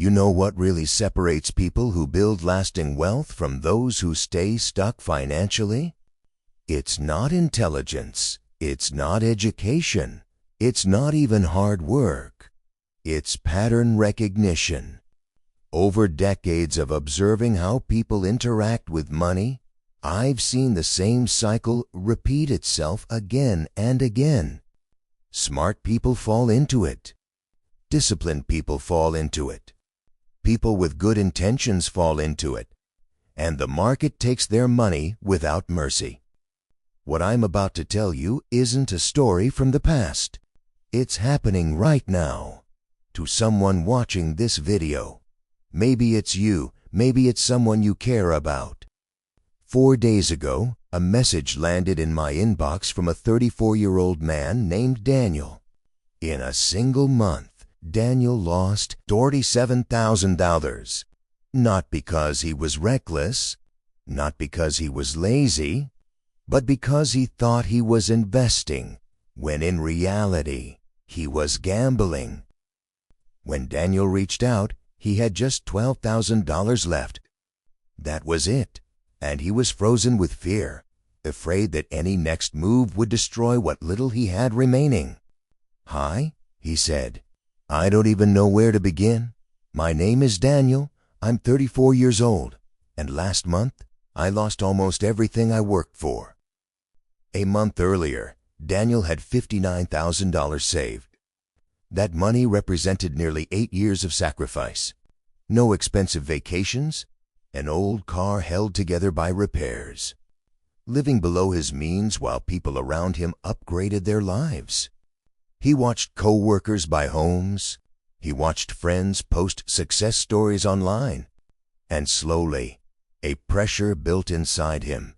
You know what really separates people who build lasting wealth from those who stay stuck financially? It's not intelligence. It's not education. It's not even hard work. It's pattern recognition. Over decades of observing how people interact with money, I've seen the same cycle repeat itself again and again. Smart people fall into it. Disciplined people fall into it. People with good intentions fall into it. And the market takes their money without mercy. What I'm about to tell you isn't a story from the past. It's happening right now to someone watching this video. Maybe it's you. Maybe it's someone you care about. 4 days ago, a message landed in my inbox from a 34-year-old man named Daniel. In a single month, Daniel lost $47,000. Not because he was reckless, not because he was lazy, but because he thought he was investing, when in reality, he was gambling. When Daniel reached out, he had just $12,000 left. That was it, and he was frozen with fear, afraid that any next move would destroy what little he had remaining. "Hi," he said. "I don't even know where to begin. My name is Daniel. I'm 34 years old, and last month, I lost almost everything I worked for." A month earlier, Daniel had $59,000 saved. That money represented nearly 8 years of sacrifice. No expensive vacations, an old car held together by repairs. Living below his means while people around him upgraded their lives. He watched co-workers buy homes. He watched friends post success stories online. And slowly, a pressure built inside him.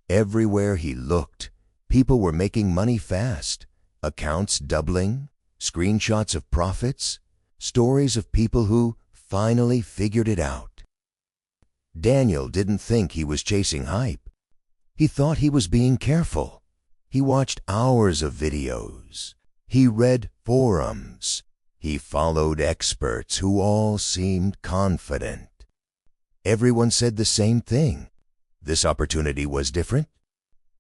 Everywhere he looked, people were making money fast. Accounts doubling, screenshots of profits, stories of people who finally figured it out. Daniel didn't think he was chasing hype. He thought he was being careful. He watched hours of videos. He read forums. He followed experts who all seemed confident. Everyone said the same thing. This opportunity was different.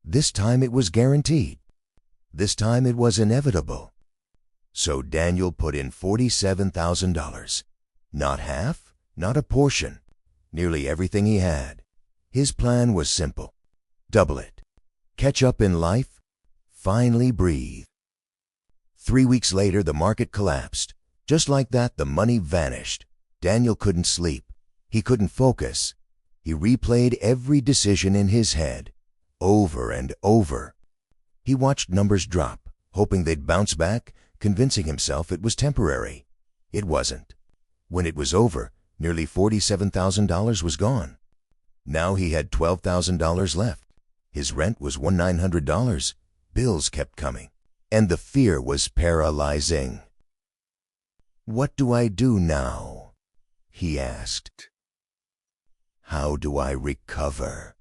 This time it was guaranteed. This time it was inevitable. So Daniel put in $47,000. Not half, not a portion. Nearly everything he had. His plan was simple. Double it. Catch up in life. Finally breathe. 3 weeks later, the market collapsed. Just like that, the money vanished. Daniel couldn't sleep. He couldn't focus. He replayed every decision in his head, over and over. He watched numbers drop, hoping they'd bounce back, convincing himself it was temporary. It wasn't. When it was over, nearly $47,000 was gone. Now he had $12,000 left. His rent was $1,900. Bills kept coming. And the fear was paralyzing. "What do I do now?" he asked. "How do I recover?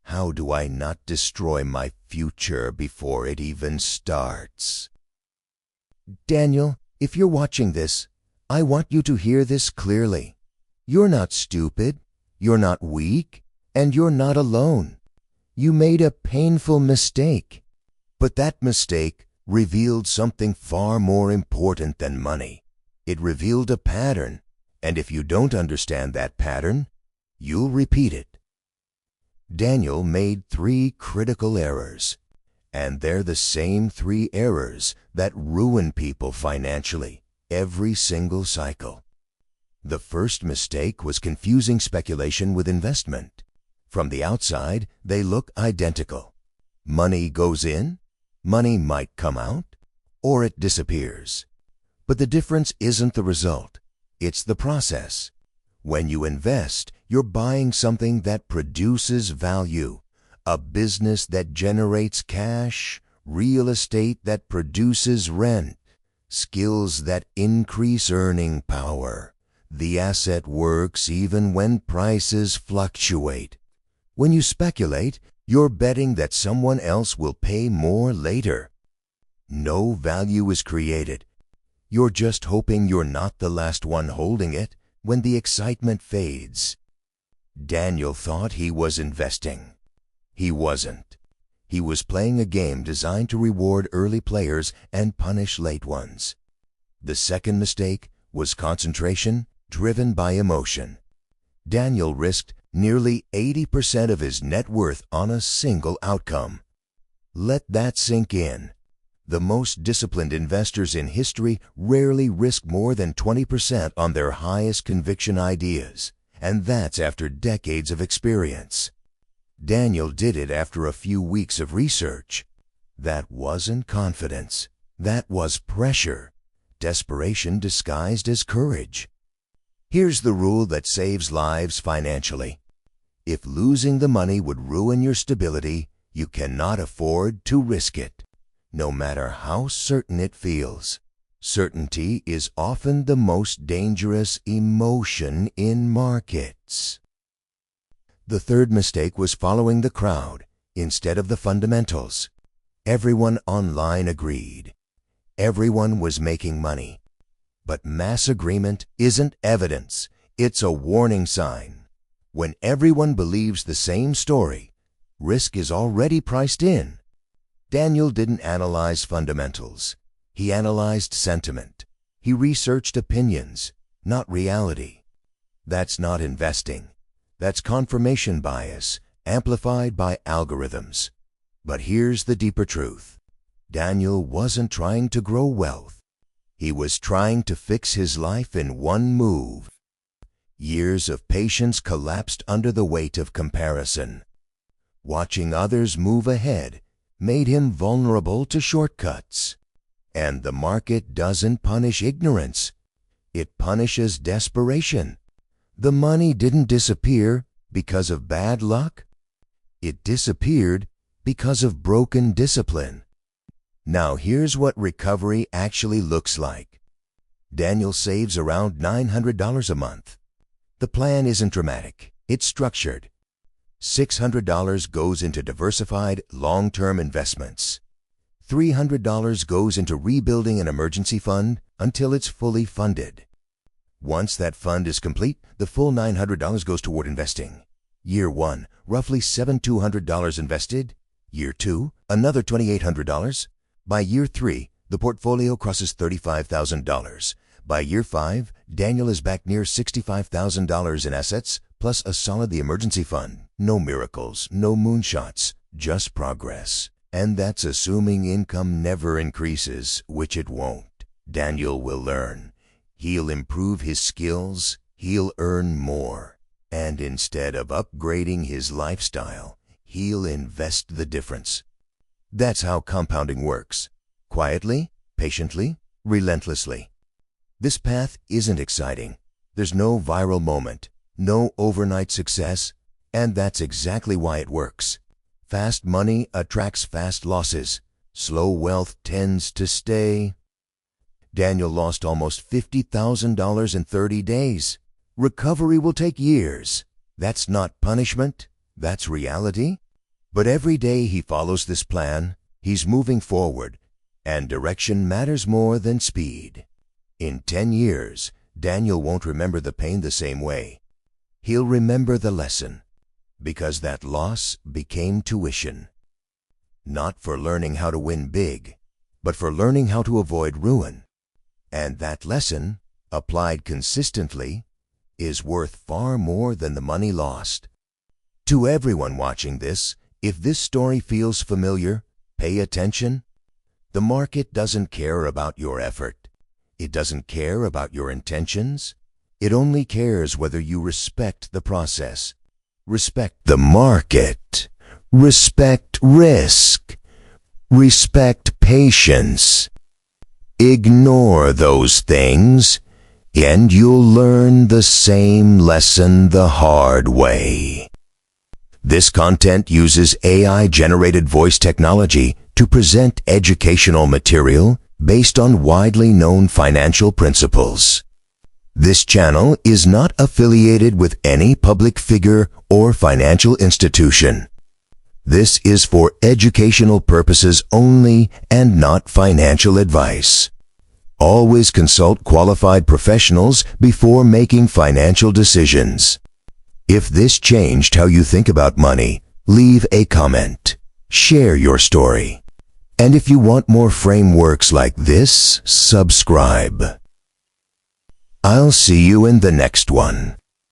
How do I not destroy my future before it even starts?" Daniel, if you're watching this, I want you to hear this clearly. You're not stupid, you're not weak, and you're not alone. You made a painful mistake. But that mistake revealed something far more important than money. It revealed a pattern, and if you don't understand that pattern, you'll repeat it. Daniel made 3 critical errors, and they're the same 3 errors that ruin people financially every single cycle. The first mistake was confusing speculation with investment. From the outside, they look identical. Money goes in, money might come out, or it disappears. But the difference isn't the result, it's the process. When you invest, you're buying something that produces value, a business that generates cash, real estate that produces rent, skills that increase earning power. The asset works even when prices fluctuate. When you speculate, you're betting that someone else will pay more later. No value is created. You're just hoping you're not the last one holding it when the excitement fades. Daniel thought he was investing. He wasn't. He was playing a game designed to reward early players and punish late ones. The second mistake was concentration driven by emotion. Daniel risked nearly 80% of his net worth on a single outcome. Let that sink in. The most disciplined investors in history rarely risk more than 20% on their highest conviction ideas, and that's after decades of experience. Daniel did it after a few weeks of research. That wasn't confidence. That was pressure. Desperation disguised as courage. Here's the rule that saves lives financially. If losing the money would ruin your stability, you cannot afford to risk it, no matter how certain it feels. Certainty is often the most dangerous emotion in markets. The third mistake was following the crowd instead of the fundamentals. Everyone online agreed. Everyone was making money. But mass agreement isn't evidence, it's a warning sign. When everyone believes the same story, risk is already priced in. Daniel didn't analyze fundamentals. He analyzed sentiment. He researched opinions, not reality. That's not investing. That's confirmation bias, amplified by algorithms. But here's the deeper truth. Daniel wasn't trying to grow wealth. He was trying to fix his life in one move. Years of patience collapsed under the weight of comparison. Watching others move ahead made him vulnerable to shortcuts. And the market doesn't punish ignorance. It punishes desperation. The money didn't disappear because of bad luck. It disappeared because of broken discipline. Now here's what recovery actually looks like. Daniel saves around $900 a month. The plan isn't dramatic. It's structured. $600 goes into diversified, long-term investments. $300 goes into rebuilding an emergency fund until it's fully funded. Once that fund is complete, the full $900 goes toward investing. Year 1, roughly $7,200 invested. Year 2, another $2,800. By year 3, the portfolio crosses $35,000. By year 5, Daniel is back near $65,000 in assets, plus a solid emergency fund. No miracles, no moonshots, just progress. And that's assuming income never increases, which it won't. Daniel will learn. He'll improve his skills. He'll earn more. And instead of upgrading his lifestyle, he'll invest the difference. That's how compounding works. Quietly, patiently, relentlessly. This path isn't exciting. There's no viral moment, no overnight success, and that's exactly why it works. Fast money attracts fast losses. Slow wealth tends to stay. Daniel lost almost $50,000 in 30 days. Recovery will take years. That's not punishment. That's reality. But every day he follows this plan, he's moving forward, and direction matters more than speed. In 10 years, Daniel won't remember the pain the same way. He'll remember the lesson, because that loss became tuition. Not for learning how to win big, but for learning how to avoid ruin. And that lesson, applied consistently, is worth far more than the money lost. To everyone watching this, if this story feels familiar, pay attention. The market doesn't care about your effort. It doesn't care about your intentions. It only cares whether you respect the process. Respect the market. Respect risk. Respect patience. Ignore those things, and you'll learn the same lesson the hard way. This content uses AI-generated voice technology to present educational material based on widely known financial principles. This channel is not affiliated with any public figure or financial institution. This is for educational purposes only and not financial advice. Always consult qualified professionals before making financial decisions. If this changed how you think about money, leave a comment. Share your story. And if you want more frameworks like this, subscribe. I'll see you in the next one.